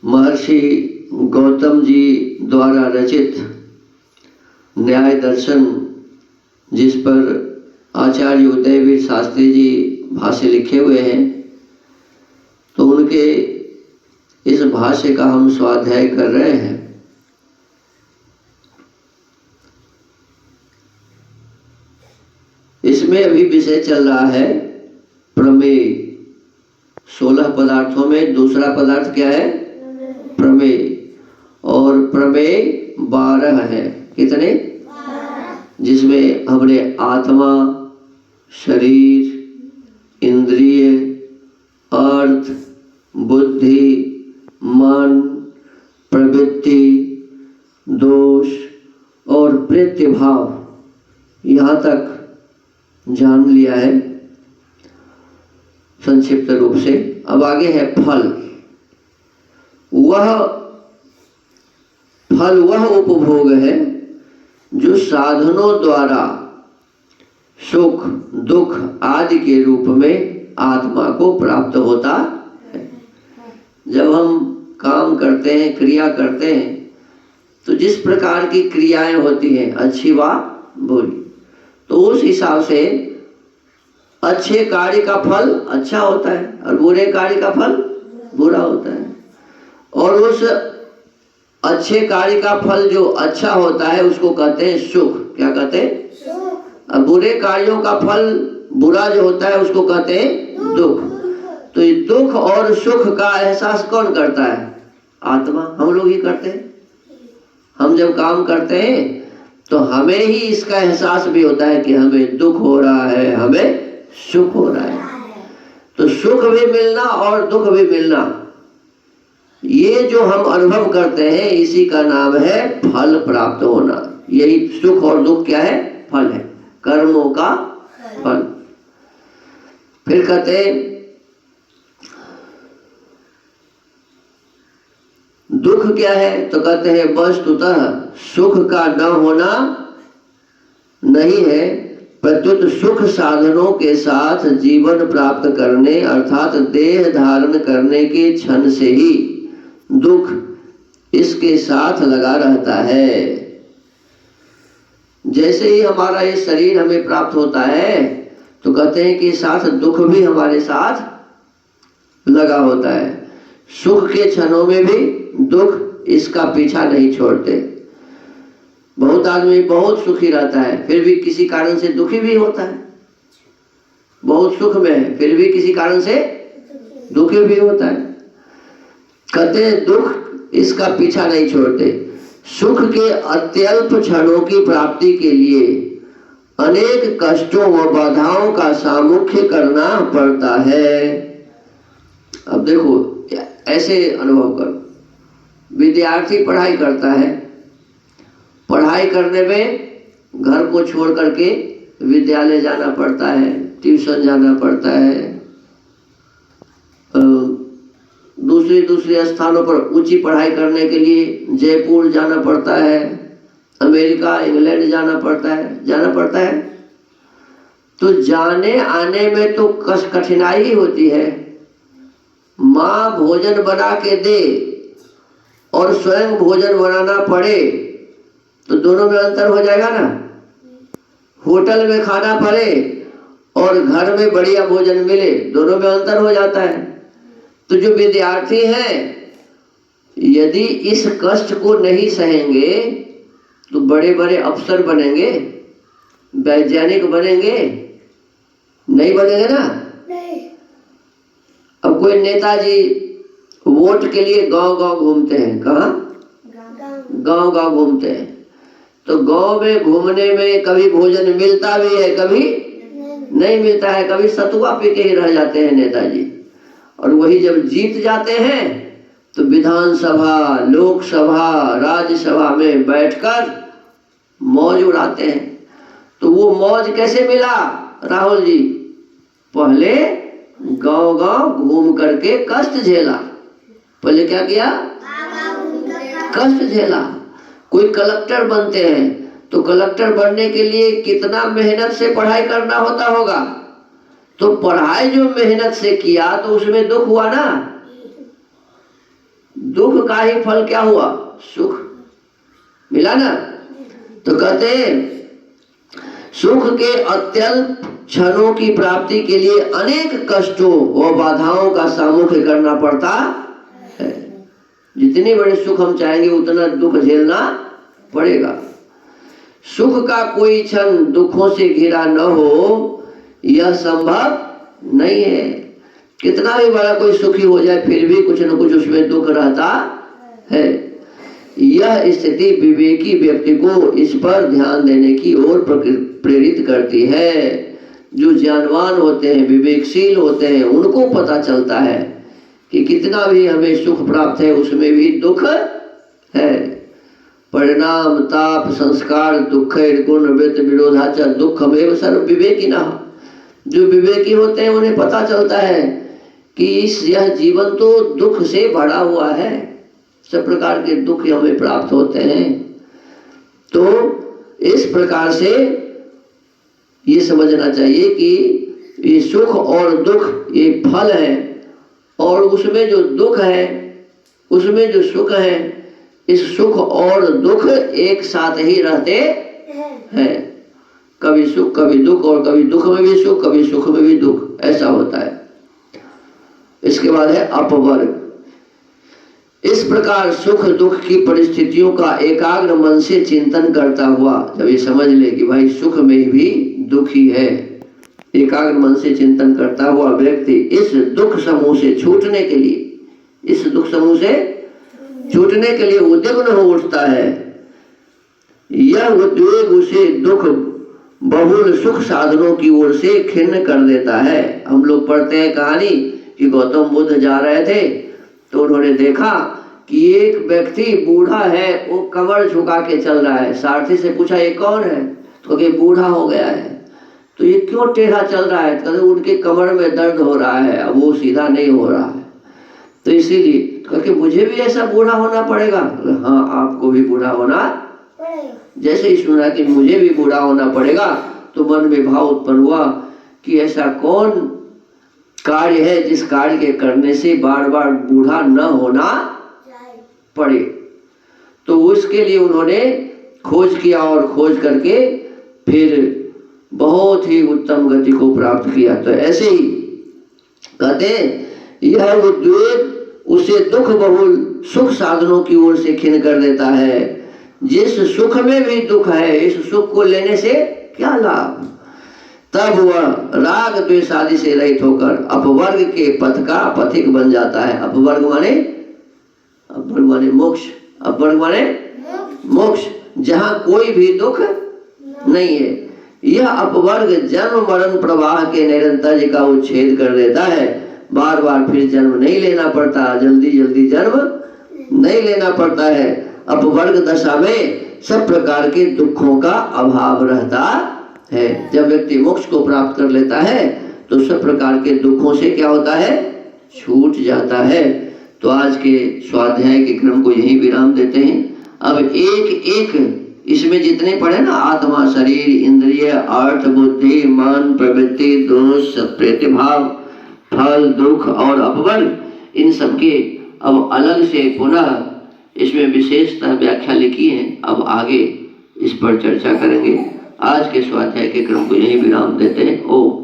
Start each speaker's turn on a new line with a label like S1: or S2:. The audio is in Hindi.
S1: महर्षि गौतम जी द्वारा रचित न्याय दर्शन, जिस पर आचार्य उदयवीर शास्त्री जी भाष्य लिखे हुए हैं, तो उनके इस भाष्य का हम स्वाध्याय कर रहे हैं। इसमें अभी विषय चल रहा है प्रमेय। 16 पदार्थों में दूसरा पदार्थ क्या है? प्रमेय। और प्रमेय 12 है। कितने? 12। जिसमें हमने आत्मा, शरीर, इंद्रिय, अर्थ, बुद्धि, मन, प्रवृत्ति, दोष और प्रत्यभाव यहाँ तक जान लिया है संक्षिप्त रूप से। अब आगे है फल। वह उपभोग है जो साधनों द्वारा सुख, दुख आदि के रूप में आत्मा को प्राप्त होता है। जब हम काम करते हैं, क्रिया करते हैं, तो जिस प्रकार की क्रियाएं होती हैं, अच्छी व बुरी, तो उस हिसाब से अच्छे कार्य का फल अच्छा होता है और बुरे कार्य का फल बुरा होता है। और उस अच्छे कार्य का फल जो अच्छा होता है उसको कहते हैं सुख। क्या कहते हैं? सुख। और बुरे कार्यों का फल बुरा जो होता है उसको कहते हैं दुख। तो ये दुख और सुख का एहसास कौन करता है? आत्मा। हम लोग ही करते हैं। हम जब काम करते हैं तो हमें ही इसका एहसास भी होता है कि हमें दुख हो रहा है, हमें सुख हो रहा है। तो सुख भी मिलना और दुख भी मिलना, ये जो हम अनुभव करते हैं, इसी का नाम है फल प्राप्त होना। यही सुख और दुख क्या है? फल है, कर्मों का फल। फिर कहते हैं दुख क्या है? तो कहते हैं वस्तुतः सुख का न होना नहीं है, प्रत्युत सुख साधनों के साथ जीवन प्राप्त करने अर्थात देह धारण करने के क्षण से ही दुख इसके साथ लगा रहता है। जैसे ही हमारा ये शरीर हमें प्राप्त होता है तो कहते हैं कि साथ दुख भी हमारे साथ लगा होता है। सुख के क्षणों में भी दुख इसका पीछा नहीं छोड़ते। बहुत आदमी बहुत सुखी रहता है फिर भी किसी कारण से दुखी भी होता है। बहुत सुख में है फिर भी किसी कारण से दुखी भी होता है। कहते हैं दुख इसका पीछा नहीं छोड़ते। सुख के अत्यल्प क्षणों की प्राप्ति के लिए अनेक कष्टों व बाधाओं का सामुख्य करना पड़ता है। अब देखो, ऐसे अनुभव करो, विद्यार्थी पढ़ाई करता है, पढ़ाई करने में घर को छोड़ करके विद्यालय जाना पड़ता है, ट्यूशन जाना पड़ता है, दूसरे स्थानों पर ऊंची पढ़ाई करने के लिए जयपुर जाना पड़ता है, अमेरिका, इंग्लैंड जाना पड़ता है। तो जाने आने में तो कठिनाई ही होती है। माँ भोजन बना के दे और स्वयं भोजन बनाना पड़े तो दोनों में अंतर हो जाएगा ना। होटल में खाना पड़े और घर में बढ़िया भोजन मिले, दोनों में अंतर हो जाता है। तो जो विद्यार्थी हैं, यदि इस कष्ट को नहीं सहेंगे तो बड़े बड़े अफसर बनेंगे, वैज्ञानिक बनेंगे, नहीं बनेंगे ना। अब कोई नेताजी वोट के लिए गांव-गांव घूमते हैं। कहाँ? गांव-गांव घूमते हैं। तो गांव में घूमने में कभी भोजन मिलता भी है, कभी नहीं मिलता है, कभी सतुआ पी के ही रह जाते हैं नेताजी। और वही जब जीत जाते हैं तो विधानसभा, लोकसभा, राज्यसभा में बैठकर मौज उड़ाते हैं। तो वो मौज कैसे मिला राहुल जी? पहले गांव-गांव घूम करके कष्ट झेला। पहले क्या किया? कष्ट झेला। कोई कलेक्टर बनते हैं तो कलेक्टर बनने के लिए कितना मेहनत से पढ़ाई करना होता होगा। तो पढ़ाई जो मेहनत से किया तो उसमें दुख हुआ ना। दुख का ही फल क्या हुआ? सुख मिला ना। तो कहते हैं सुख के अत्यल्प क्षणों की प्राप्ति के लिए अनेक कष्टों व बाधाओं का सामना करना पड़ता है। जितने बड़े सुख हम चाहेंगे उतना दुख झेलना पड़ेगा। सुख का कोई क्षण दुखों से घिरा न हो यह संभव नहीं है। कितना भी बड़ा कोई सुखी हो जाए फिर भी कुछ न कुछ उसमें दुख रहता है। यह स्थिति विवेकी व्यक्ति को इस पर ध्यान देने की ओर प्रेरित करती है। जो ज्ञानवान होते हैं, विवेकशील होते हैं, उनको पता चलता है कि कितना भी हमें सुख प्राप्त है उसमें भी दुख है। परिणाम ताप संस्कार दुख गुण वृत्त विरोधाच दुखमेव सर्व विवेकिनः। जो विवेकी होते हैं उन्हें पता चलता है कि यह जीवन तो दुख से भरा हुआ है, सब प्रकार के दुख हमें प्राप्त होते हैं। तो इस प्रकार से ये समझना चाहिए कि ये सुख और दुख ये फल है, और उसमें जो दुख है उसमें जो सुख है, इस सुख और दुख एक साथ ही रहते हैं। कभी सुख कभी दुख, और कभी दुख में भी सुख कभी सुख में भी दुख, ऐसा होता है। इसके बाद है अपवर्ग। इस प्रकार सुख दुख की परिस्थितियों का एकाग्र मन से चिंतन करता हुआ, जब ये समझ ले कि भाई सुख में भी दुख ही है, एकाग्र मन से चिंतन करता हुआ व्यक्ति इस दुख समूह से छूटने के लिए, इस दुख समूह से छूटने के लिए उद्विग्न हो उठता है। यह उद्वेग उसे दुख बहुल सुख साधनों की ओर से खिन्न कर देता है। हम लोग पढ़ते हैं कहानी कि गौतम बुद्ध जा रहे थे तो उन्होंने देखा कि एक व्यक्ति बूढ़ा है, वो कमर झुका के चल रहा है। सारथी से पूछा ये कौन है? तो ये बूढ़ा हो गया है। तो ये क्यों टेढ़ा चल रहा है? तो उनके कमर में दर्द हो रहा है, अब वो सीधा नहीं हो रहा है, तो इसीलिए क्योंकि मुझे भी ऐसा बूढ़ा होना पड़ेगा। हाँ, आपको भी बूढ़ा होना पड़ेगा। जैसे ही सुना कि मुझे भी बूढ़ा होना पड़ेगा तो मन में भाव उत्पन्न हुआ कि ऐसा कौन कार्य है जिस कार्य के करने से बार बार बूढ़ा न होना पड़े। तो उसके लिए उन्होंने खोज किया और खोज करके फिर बहुत ही उत्तम गति को प्राप्त किया। तो ऐसे ही कहते यह उद्वेग उसे दुख बहुल सुख साधनों की ओर से खिन्न कर देता है। जिस सुख में भी दुख है, इस सुख को लेने से क्या लाभ? तब वह राग द्वेष आदि से रहित होकर अपवर्ग के पथ का पथिक बन जाता है। अपवर्ग माने मोक्ष, अपवर्ग माने मोक्ष, जहाँ कोई भी दुख नहीं है। यह अपवर्ग जन्म मरण प्रवाह के निरंतर का उच्छेद कर देता है। बार बार फिर जन्म नहीं लेना पड़ता, जल्दी जल्दी जन्म नहीं लेना पड़ता है। अपवर्ग दशा में सब प्रकार के दुखों का अभाव रहता है। जब व्यक्ति मोक्ष को प्राप्त कर लेता है तो सब प्रकार के दुखों से क्या होता है? छूट जाता है। तो आज के स्वाध्याय के क्रम को यहीं विराम देते हैं। अब एक एक इसमें जितने पढ़े ना, आत्मा शरीर इंद्रिय अर्थ बुद्धि मन प्रवृत्ति दोष प्रतिभाव फल दुख और अपवर्ग, इन सबके अब अलग से पुनः इसमें विशेषतः व्याख्या लिखी है। अब आगे इस पर चर्चा करेंगे। आज के स्वाध्याय के क्रम को यहीं विराम देते हैं। ओम।